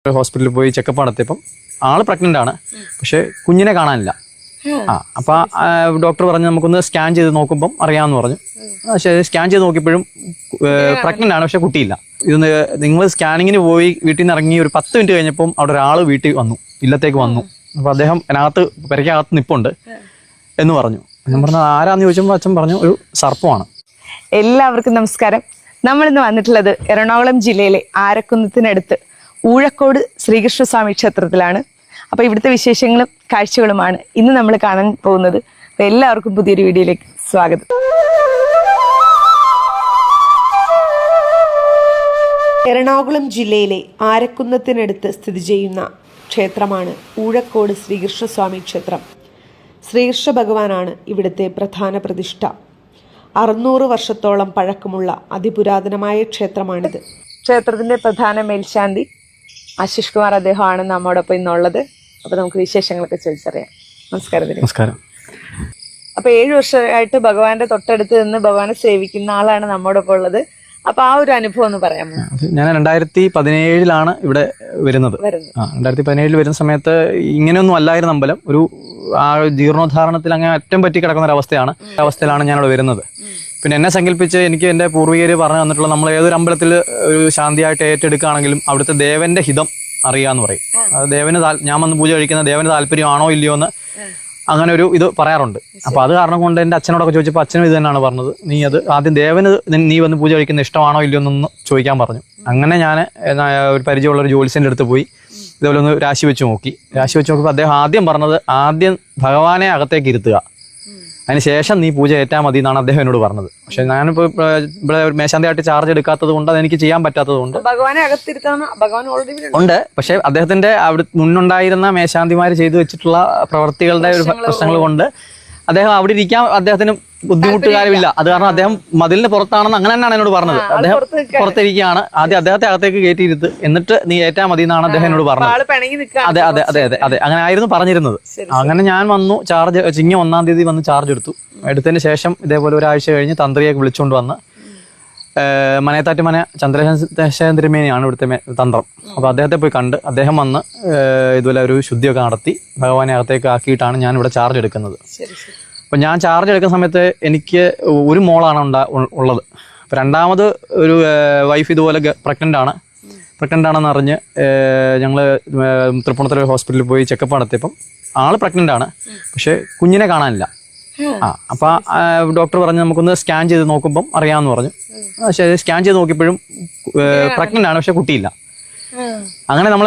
ഹോസ്പിറ്റലിൽ പോയി ചെക്കപ്പ് നടത്തിയപ്പം ആള് പ്രഗ്നന്റ് ആണ്, പക്ഷെ കുഞ്ഞിനെ കാണാനില്ല. അപ്പൊ ഡോക്ടർ പറഞ്ഞു നമുക്കൊന്ന് സ്കാൻ ചെയ്ത് നോക്കുമ്പം അറിയാമെന്ന് പറഞ്ഞു. പക്ഷേ സ്കാൻ ചെയ്ത് നോക്കിയപ്പോഴും പ്രഗ്നന്റ് ആണ്, പക്ഷെ കുട്ടിയില്ല. ഇത് നിങ്ങൾ സ്കാനിങ്ങിന് പോയി വീട്ടിൽ നിന്ന് ഇറങ്ങി ഒരു 10 മിനിറ്റ് കഴിഞ്ഞപ്പം അവിടെ ഒരാൾ വീട്ടിൽ വന്നു, ഇല്ലത്തേക്ക് വന്നു. അപ്പൊ അദ്ദേഹം പെരയ്ക്കകത്ത് നിപ്പുണ്ട് എന്ന് പറഞ്ഞു. ഞാൻ പറഞ്ഞു ആരാന്ന് ചോദിച്ചപ്പോൾ അച്ഛൻ പറഞ്ഞു ഒരു സർപ്പമാണ്. എല്ലാവർക്കും നമസ്കാരം. നമ്മളിന്ന് വന്നിട്ടുള്ളത് എറണാകുളം ജില്ലയിലെ ആരക്കുന്നത്തിനടുത്ത് ഊഴക്കോട് ശ്രീകൃഷ്ണസ്വാമി ക്ഷേത്രത്തിലാണ്. അപ്പോൾ ഇവിടുത്തെ വിശേഷങ്ങളും കാഴ്ചകളുമാണ് ഇന്ന് നമ്മൾ കാണാൻ പോകുന്നത്. അപ്പോൾ എല്ലാവർക്കും പുതിയൊരു വീഡിയോയിലേക്ക് സ്വാഗതം. എറണാകുളം ജില്ലയിലെ ആരക്കുന്നത്തിനടുത്ത് സ്ഥിതി ചെയ്യുന്ന ക്ഷേത്രമാണ് ഊഴക്കോട് ശ്രീകൃഷ്ണസ്വാമി ക്ഷേത്രം. ശ്രീകൃഷ്ണ ഭഗവാനാണ് ഇവിടുത്തെ പ്രധാന പ്രതിഷ്ഠ. 600 വർഷത്തോളം പഴക്കമുള്ള അതിപുരാതനമായ ക്ഷേത്രമാണിത്. ക്ഷേത്രത്തിന്റെ പ്രധാന മേൽശാന്തി ആശിഷ് കുമാർ അദ്ദേഹമാണ് നമ്മോടൊപ്പം ഇന്നുള്ളത്. അപ്പൊ നമുക്ക് വിശേഷങ്ങളൊക്കെ ചോദിച്ചറിയാം. നമസ്കാരം. നമസ്കാരം. അപ്പൊ 7 വർഷമായിട്ട് ഭഗവാന്റെ തൊട്ടടുത്ത് നിന്ന് ഭഗവാനെ സേവിക്കുന്ന ആളാണ് നമ്മോടൊപ്പം ഉള്ളത്. അപ്പൊ ആ ഒരു അനുഭവം ഒന്ന് പറയാമോ? ഞാൻ 2017 ഇവിടെ വരുന്നത്. 2017 വരുന്ന സമയത്ത് ഇങ്ങനെയൊന്നും അല്ലായിരുന്നു അമ്പലം. ഒരു ജീർണോദ്ധാരണത്തിൽ അങ്ങനെ അറ്റം പറ്റി കിടക്കുന്ന ഒരു അവസ്ഥയിലാണ് ഞാനിവിടെ വരുന്നത്. പിന്നെ എന്നെ സങ്കല്പിച്ച് എനിക്ക് എൻ്റെ പൂർവികർ പറഞ്ഞു തന്നിട്ടുള്ള നമ്മൾ ഏതൊരു അമ്പലത്തിൽ ഒരു ശാന്തിയായിട്ട് ഏറ്റെടുക്കുകയാണെങ്കിലും അവിടുത്തെ ദേവന്റെ ഹിതം അറിയാന്ന് പറയും. അത് ദേവന് ഞാൻ വന്ന് പൂജ കഴിക്കുന്ന ദേവന് താല്പര്യമാണോ ഇല്ലയോ എന്ന് അങ്ങനെ ഒരു ഇത് പറയാറുണ്ട്. അപ്പൊ അത് കാരണം കൊണ്ട് എൻ്റെ അച്ഛനോടൊക്കെ ചോദിച്ചപ്പോൾ അച്ഛനും ഇത് തന്നെയാണ് പറഞ്ഞത്, നീ അത് ആദ്യം ദേവന് നീ വന്ന് പൂജ കഴിക്കുന്ന ഇഷ്ടമാണോ ഇല്ലയോ എന്നൊന്ന് ചോദിക്കാൻ പറഞ്ഞു. അങ്ങനെ ഞാൻ ഒരു പരിചയമുള്ള ഒരു ജ്യോത്സ്യൻ്റെ അടുത്ത് പോയി ഇതുപോലെ ഒന്ന് രാശി വെച്ച് നോക്കിയപ്പോൾ അദ്ദേഹം ആദ്യം പറഞ്ഞത് ആദ്യം ഭഗവാനെ അകത്തേക്ക് ഇരുത്തുക, അതിനുശേഷം നീ പൂജ ഏറ്റാൽ മതി എന്നാണ് അദ്ദേഹം എന്നോട് പറഞ്ഞത്. പക്ഷെ ഞാനിപ്പോൾ ഇവിടെ മേശാന്തിയായിട്ട് ചാർജ് എടുക്കാത്തത് കൊണ്ട് അതെനിക്ക് ചെയ്യാൻ പറ്റാത്തത് കൊണ്ട് ഭഗവാനെ അകത്തിരുത്താൻ ഭഗവാൻ ഓൾറെഡി ഉണ്ട്. പക്ഷെ അദ്ദേഹത്തിന്റെ അവിടെ മുന്നുണ്ടായിരുന്ന മേശാന്തിമാർ ചെയ്തു വെച്ചിട്ടുള്ള പ്രവർത്തികളുടെ ഒരു പ്രശ്നങ്ങൾ കൊണ്ട് അദ്ദേഹം അവിടെ ഇരിക്കാൻ അദ്ദേഹത്തിന് ബുദ്ധിമുട്ടുകാരുമില്ല. അത് കാരണം അദ്ദേഹം മതിലിന് പുറത്താണെന്ന് അങ്ങനെ തന്നെയാണ് എന്നോട് പറഞ്ഞത്. അദ്ദേഹം പുറത്തിരിക്കുകയാണ്, ആദ്യം അദ്ദേഹത്തെ അകത്തേക്ക് കയറ്റിയിരുത്ത്, എന്നിട്ട് നീ ഏറ്റാ മതി എന്നാണ് അദ്ദേഹം എന്നോട് പറഞ്ഞത്. അതെ അതെ അതെ അതെ അതെ അങ്ങനെ ആയിരുന്നു പറഞ്ഞിരുന്നത്. അങ്ങനെ ഞാൻ വന്നു, ചാർജ് ചിങ്ങ 1-ാം തീയതി വന്ന് ചാർജ് എടുത്തതിന് ശേഷം ഇതേപോലെ ഒരാഴ്ച കഴിഞ്ഞ് തന്ത്രിയെ വിളിച്ചുകൊണ്ട് വന്ന് മനയത്താറ്റ് മന ചന്ദ്രശേഖരൻ തിരുമേനിയാണ് ഇവിടുത്തെ തന്ത്രം. അപ്പൊ അദ്ദേഹത്തെ പോയി കണ്ട് അദ്ദേഹം വന്ന് ഇതുപോലെ ഒരു ശുദ്ധിയൊക്കെ നടത്തി ഭഗവാനെ അകത്തേക്ക് ആക്കിയിട്ടാണ് ഞാൻ ഇവിടെ ചാർജ് എടുക്കുന്നത്. അപ്പൊ ഞാൻ ചാർജ് എടുക്കുന്ന സമയത്ത് എനിക്ക് ഒരു മോളാണ് ഉള്ളത്. അപ്പൊ രണ്ടാമത് ഒരു വൈഫ് ഇതുപോലെ പ്രഗ്നന്റ് ആണെന്ന് അറിഞ്ഞ് ഞങ്ങള് തൃപ്പൂണിത്തുറ ഹോസ്പിറ്റലിൽ പോയി ചെക്കപ്പ് നടത്തിയപ്പം ആള് പ്രഗ്നന്റ് ആണ്, പക്ഷെ കുഞ്ഞിനെ കാണാനില്ല. അപ്പൊ ഡോക്ടർ പറഞ്ഞു നമുക്കൊന്ന് സ്കാൻ ചെയ്ത് നോക്കുമ്പം അറിയാമെന്ന് പറഞ്ഞു. പക്ഷേ സ്കാൻ ചെയ്ത് നോക്കിയപ്പോഴും പ്രഗ്നന്റ് ആണ്, പക്ഷെ കുട്ടിയില്ല. അങ്ങനെ നമ്മൾ